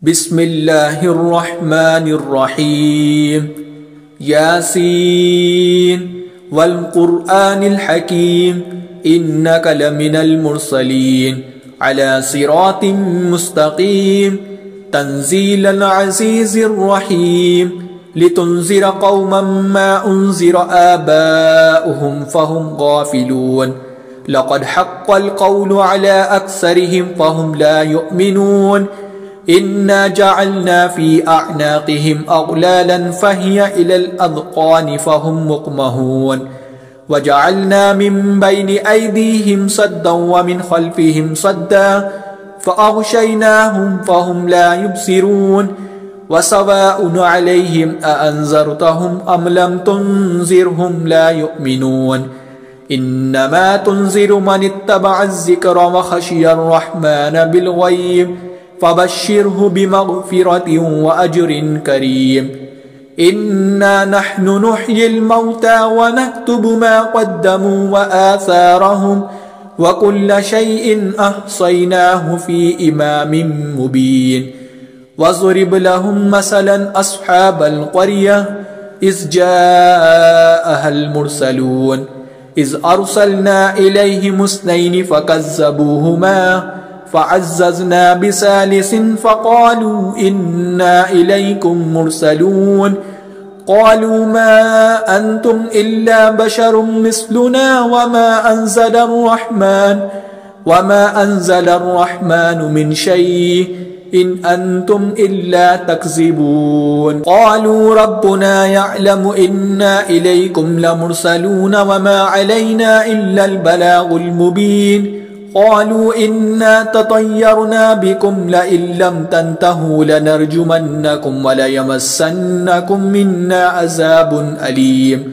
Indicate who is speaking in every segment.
Speaker 1: بسم الله الرحمن الرحيم ياسين والقرآن الحكيم إنك لمن المرسلين على صراط مستقيم تنزيل العزيز الرحيم لتنذر قوما ما أنذر آباؤهم فهم غافلون لقد حق القول على أكثرهم فهم لا يؤمنون إنا جعلنا في أعناقهم أغلالا فهي إلى الأذقان فهم مقمهون وجعلنا من بين أيديهم سدا ومن خلفهم سدا فأغشيناهم فهم لا يبصرون وسواء عليهم أأنذرتهم أم لم تنذرهم لا يؤمنون إنما تنذر من اتبع الذكر وخشي الرحمن بالغيب فبشره بمغفرة وأجر كريم إنا نحن نحيي الموتى ونكتب ما قدموا وآثارهم وكل شيء أحصيناه في إمام مبين واضرب لهم مثلا أصحاب القرية إذ جاءها المرسلون إذ أرسلنا إليهم اثنين فكذبوهما فعززنا بثالث فقالوا إنا إليكم مرسلون قالوا ما أنتم إلا بشر مثلنا وما أنزل الرحمن من شيء إن أنتم إلا تكذبون قالوا ربنا يعلم إنا إليكم لمرسلون وما علينا إلا البلاغ المبين قالوا إنا تطيرنا بكم لئن لم تنتهوا لنرجمنكم وليمسنكم منا عذاب أليم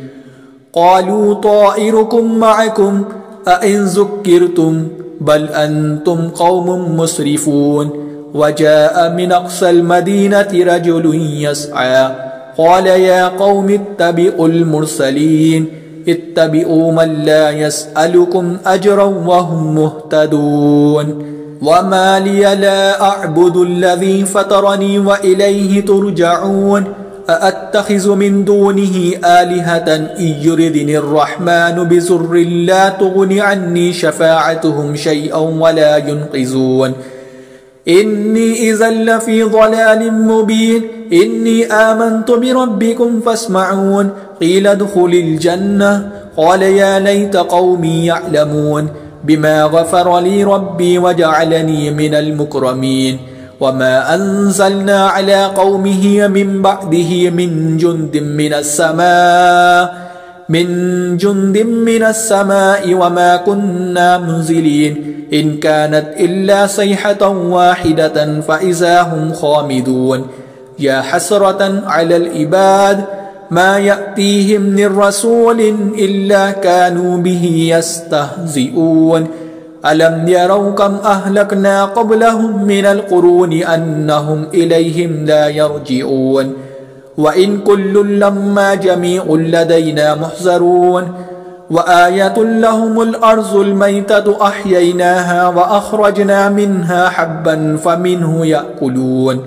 Speaker 1: قالوا طائركم معكم أئن ذكرتم بل أنتم قوم مسرفون وجاء من أقصى المدينة رجل يسعى قال يا قوم اتبعوا المرسلين اتبعوا من لا يسألكم أجرا وهم مهتدون وما لي لا أعبد الذي فطرني وإليه ترجعون أأتخذ من دونه آلهة إن يردني الرحمن بضر لا تغن عني شفاعتهم شيئا ولا ينقذون إني إذا لفي ضلال مبين إني آمنت بربكم فاسمعون قيل ادخل الجنة قال يا ليت قومي يعلمون بما غفر لي ربي وجعلني من المكرمين وما أنزلنا على قومه من بعده من جند من السماء وما كنا منزلين إن كانت إلا صيحة واحدة فإذا هم خامدون يا حسرة على العباد ما يأتيهم من رسول إلا كانوا به يستهزئون ألم يروا كم أهلكنا قبلهم من القرون أنهم إليهم لا يرجعون وإن كل لما جميع لدينا محضرون وآية لهم الأرض الميتة أحييناها وأخرجنا منها حبا فمنه يأكلون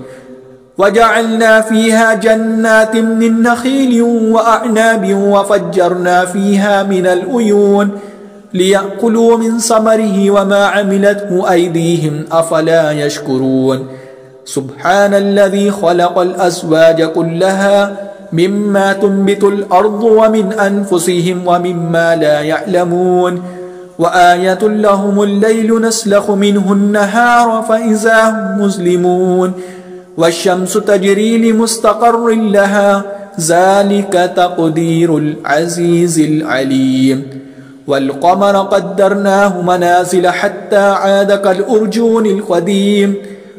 Speaker 1: وجعلنا فيها جنات من نخيل وأعناب وفجرنا فيها من العيون ليأكلوا من ثمره وما عملته أيديهم أفلا يشكرون سبحان الذي خلق الأزواج كلها مما تنبت الأرض ومن أنفسهم ومما لا يعلمون وآية لهم الليل نسلخ منه النهار فإذا هم مظلمون والشمس تجري لمستقر لها ذلك تقدير العزيز العليم والقمر قدرناه منازل حتى عاد كالأرجون القديم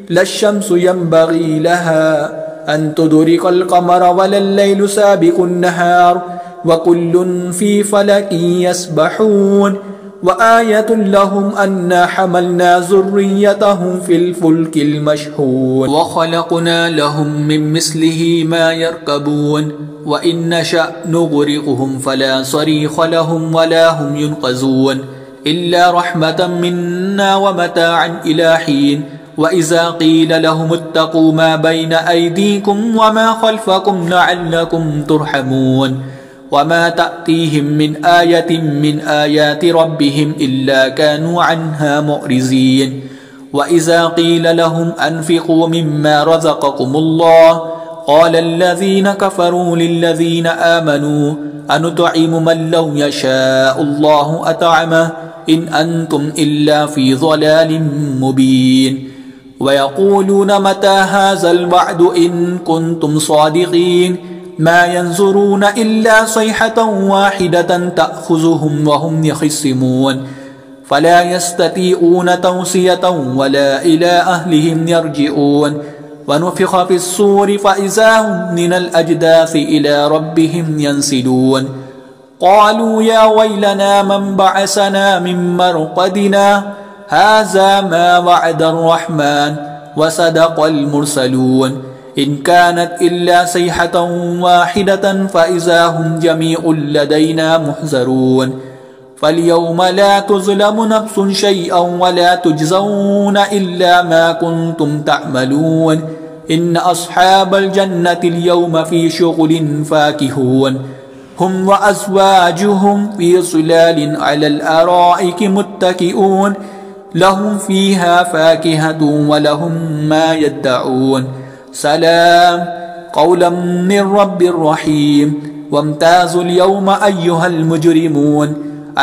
Speaker 1: لا الشمس ينبغي لها أن تدرك القمر ولا الليل سابق النهار وكل في فلك يسبحون وآية لهم أنا حملنا ذريتهم في الفلك المشحون وخلقنا لهم من مثله ما يركبون وإن نشأ نغرقهم فلا صريخ لهم ولا هم ينقذون إلا رحمة منا ومتاعا إلى حين وإذا قيل لهم اتقوا ما بين أيديكم وما خلفكم لعلكم ترحمون وما تأتيهم من آية من آيات ربهم إلا كانوا عنها معرضين وإذا قيل لهم أنفقوا مما رزقكم الله قال الذين كفروا للذين آمنوا أنطعم من لو يشاء الله أطعمه إن أنتم إلا في ضلال مبين ويقولون متى هذا الوعد إن كنتم صادقين ما ينظرون إلا صيحة واحدة تأخذهم وهم يخصمون فلا يستطيعون توصية ولا إلى أهلهم يرجعون ونفخ في الصور فإذا هم من الأجداث إلى ربهم ينسلون قالوا يا ويلنا من بعثنا من مرقدنا هذا ما وعد الرحمن وصدق المرسلون إن كانت إلا صيحة واحدة فإذا هم جميع لدينا محضرون فاليوم لا تظلم نفس شيئا ولا تجزون إلا ما كنتم تعملون إن أصحاب الجنة اليوم في شغل فاكهون هم وأزواجهم في ظلال على الأرائك متكئون لهم فيها فاكهة ولهم ما يدعون سلام قولا من رب رحيم وامتازوا اليوم أيها المجرمون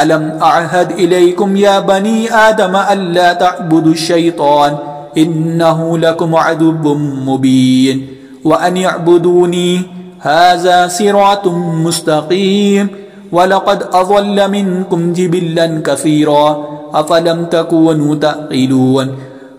Speaker 1: ألم أعهد إليكم يا بني آدم ألا تعبدوا الشيطان إنه لكم عدو مبين وأن اعبدوني هذا صراط مستقيم ولقد أضل منكم جبلا كثيرا أفلم تكونوا تعقلون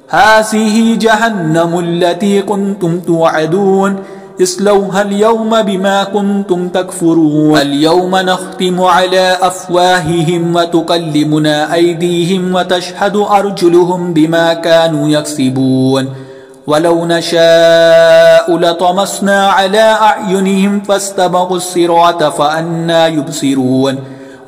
Speaker 1: هذه جهنم التي كنتم توعدون اصلوها اليوم بما كنتم تكفرون اليوم نختم على أفواههم وتكلمنا أيديهم وتشهد أرجلهم بما كانوا يكسبون ولو نشاء لطمسنا على أعينهم فاستبقوا الصراط فأنى يبصرون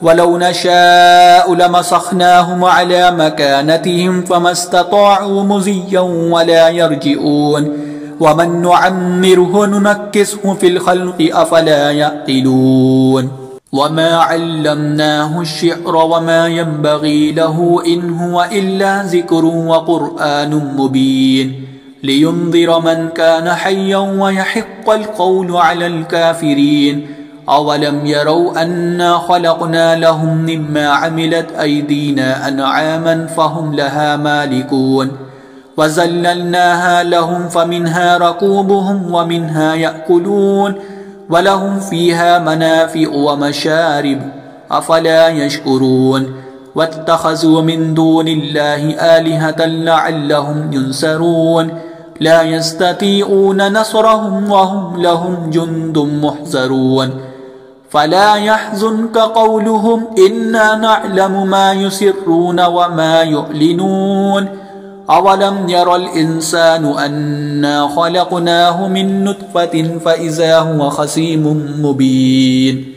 Speaker 1: ولو نشاء لمسخناهم على مكانتهم فما استطاعوا مزيا ولا يرجعون ومن نعمره ننكسه في الخلق أفلا يعقلون وما علمناه الشعر وما ينبغي له إن هو إلا ذكر وقرآن مبين لينذر من كان حيا ويحق القول على الكافرين أولم يروا أنا خلقنا لهم مما عملت أيدينا أنعاما فهم لها مالكون وزللناها لهم فمنها ركوبهم ومنها يأكلون ولهم فيها منافع ومشارب أفلا يشكرون واتخذوا من دون الله آلهة لعلهم ينصرون لا يستطيعون نصرهم وهم لهم جند محضرون فلا يحزنك قولهم إنا نعلم ما يسرون وما يعلنون أولم ير الإنسان أنا خلقناه من نطفة فإذا هو خصيم مبين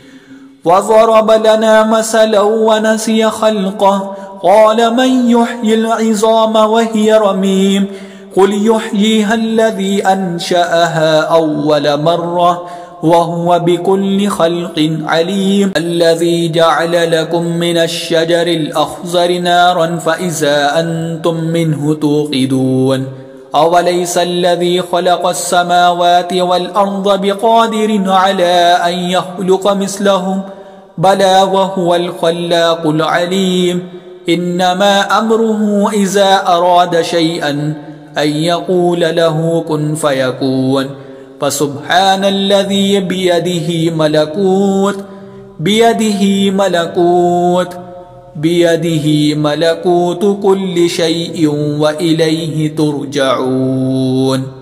Speaker 1: وضرب لنا مثلا ونسي خلقه قال من يحيي العظام وهي رميم قل يحييها الذي أنشأها أول مرة وهو بكل خلق عليم الذي جعل لكم من الشجر الأخضر نارا فإذا أنتم منه توقدون أوليس الذي خلق السماوات والأرض بقادر على أن يخلق مثلهم بلى وهو الخلاق العليم إنما أمره إذا أراد شيئا أن يقول له كن فيكون فسبحان الذي بيده ملكوت كل شيء وإليه ترجعون.